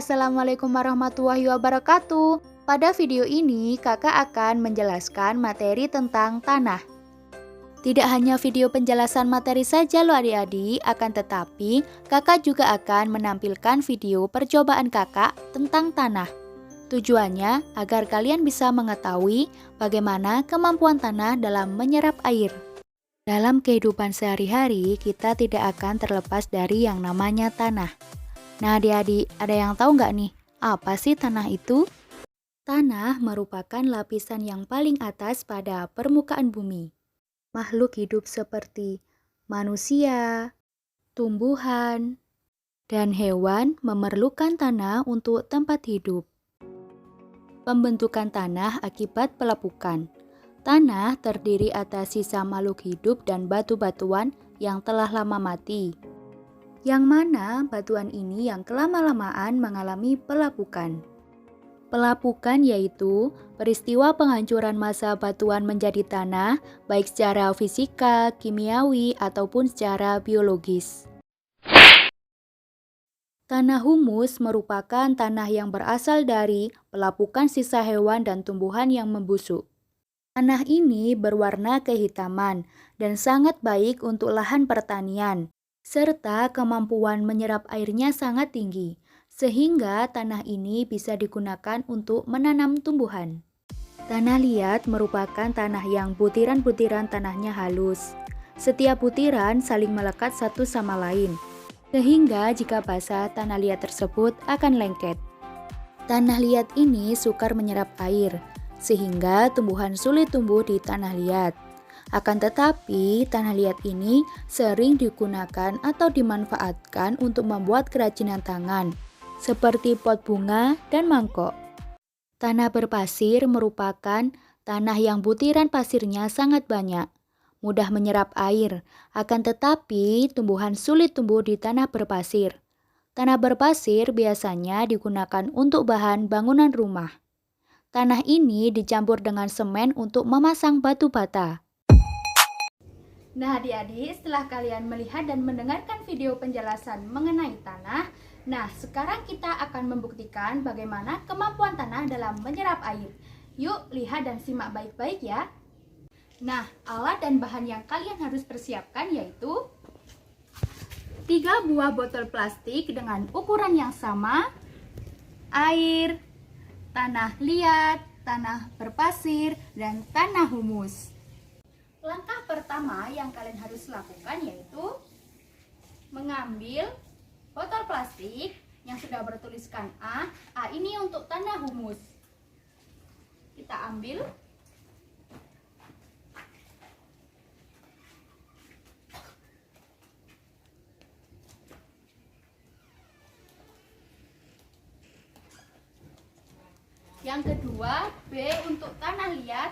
Assalamualaikum warahmatullahi wabarakatuh. Pada video ini, kakak akan menjelaskan materi tentang tanah. Tidak hanya video penjelasan materi saja loh adik-adik, akan tetapi kakak juga akan menampilkan video percobaan kakak tentang tanah. Tujuannya agar kalian bisa mengetahui bagaimana kemampuan tanah dalam menyerap air. Dalam kehidupan sehari-hari, kita tidak akan terlepas dari yang namanya tanah. Nah adik-adik, ada yang tahu nggak nih, apa sih tanah itu? Tanah merupakan lapisan yang paling atas pada permukaan bumi. Makhluk hidup seperti manusia, tumbuhan, dan hewan memerlukan tanah untuk tempat hidup. Pembentukan tanah akibat pelepukan. Tanah terdiri atas sisa makhluk hidup dan batu-batuan yang telah lama mati. Yang mana batuan ini yang kelama-lamaan mengalami pelapukan. Pelapukan yaitu peristiwa penghancuran massa batuan menjadi tanah, baik secara fisika, kimiawi, ataupun secara biologis. Tanah humus merupakan tanah yang berasal dari pelapukan sisa hewan dan tumbuhan yang membusuk. Tanah ini berwarna kehitaman dan sangat baik untuk lahan pertanian, serta kemampuan menyerap airnya sangat tinggi, sehingga tanah ini bisa digunakan untuk menanam tumbuhan. Tanah liat merupakan tanah yang butiran-butiran tanahnya halus. Setiap butiran saling melekat satu sama lain, sehingga jika basah tanah liat tersebut akan lengket. Tanah liat ini sukar menyerap air, sehingga tumbuhan sulit tumbuh di tanah liat. Akan tetapi, tanah liat ini sering digunakan atau dimanfaatkan untuk membuat kerajinan tangan, seperti pot bunga dan mangkok. Tanah berpasir merupakan tanah yang butiran pasirnya sangat banyak, mudah menyerap air, akan tetapi tumbuhan sulit tumbuh di tanah berpasir. Tanah berpasir biasanya digunakan untuk bahan bangunan rumah. Tanah ini dicampur dengan semen untuk memasang batu bata. Nah adik-adik, setelah kalian melihat dan mendengarkan video penjelasan mengenai tanah, nah sekarang kita akan membuktikan bagaimana kemampuan tanah dalam menyerap air. Yuk lihat dan simak baik-baik ya. Nah, alat dan bahan yang kalian harus persiapkan yaitu 3 buah botol plastik dengan ukuran yang sama, air, tanah liat, tanah berpasir, dan tanah humus. Langkah pertama yang kalian harus lakukan yaitu mengambil botol plastik yang sudah bertuliskan A. A ini untuk tanah humus. Kita ambil. Yang kedua, B untuk tanah liat.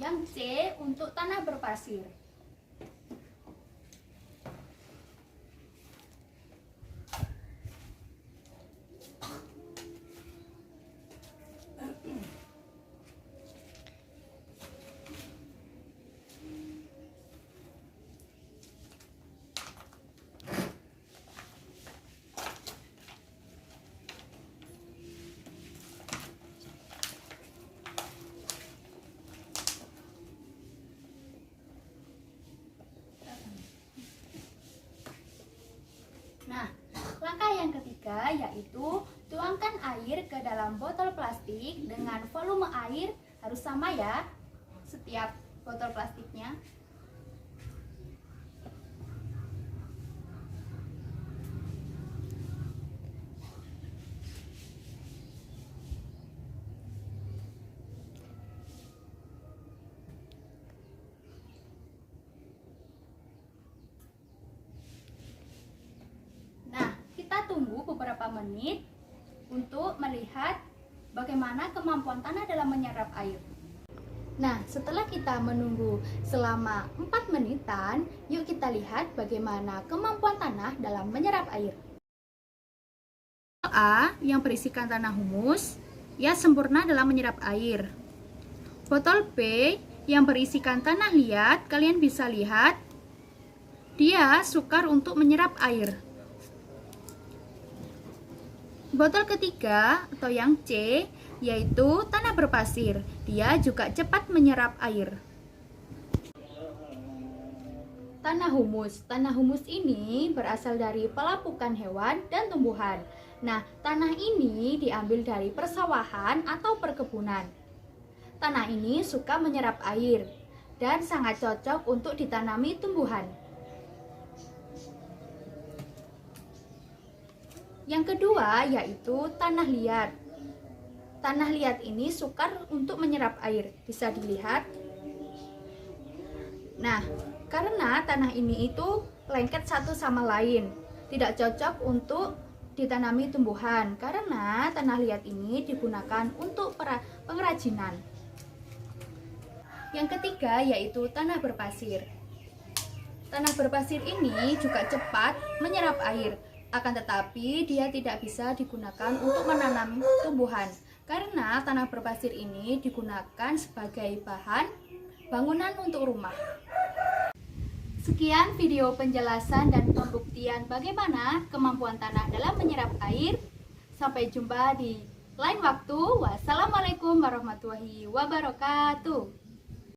Yang C untuk tanah berpasir. Nah, langkah yang ketiga yaitu tuangkan air ke dalam botol plastik dengan volume air harus sama ya, setiap botol plastiknya. menit untuk melihat bagaimana kemampuan tanah dalam menyerap air. Nah, setelah kita menunggu selama 4 menitan, yuk kita lihat bagaimana kemampuan tanah dalam menyerap air. A yang berisikan tanah humus, ia sempurna dalam menyerap air. Botol B yang berisikan tanah liat, kalian bisa lihat dia sukar untuk menyerap air. Botol ketiga atau yang C yaitu tanah berpasir, dia juga cepat menyerap air. Tanah humus ini berasal dari pelapukan hewan dan tumbuhan. Nah, tanah ini diambil dari persawahan atau perkebunan. Tanah ini suka menyerap air dan sangat cocok untuk ditanami tumbuhan. Yang kedua yaitu tanah liat. Tanah liat ini sukar untuk menyerap air, bisa dilihat. Nah, karena tanah ini itu lengket satu sama lain, tidak cocok untuk ditanami tumbuhan karena tanah liat ini digunakan untuk pengrajinan. Yang ketiga yaitu tanah berpasir. Tanah berpasir ini juga cepat menyerap air, akan tetapi dia tidak bisa digunakan untuk menanam tumbuhan karena tanah berpasir ini digunakan sebagai bahan bangunan untuk rumah. Sekian video penjelasan dan pembuktian bagaimana kemampuan tanah dalam menyerap air. Sampai jumpa di lain waktu. Wassalamualaikum warahmatullahi wabarakatuh.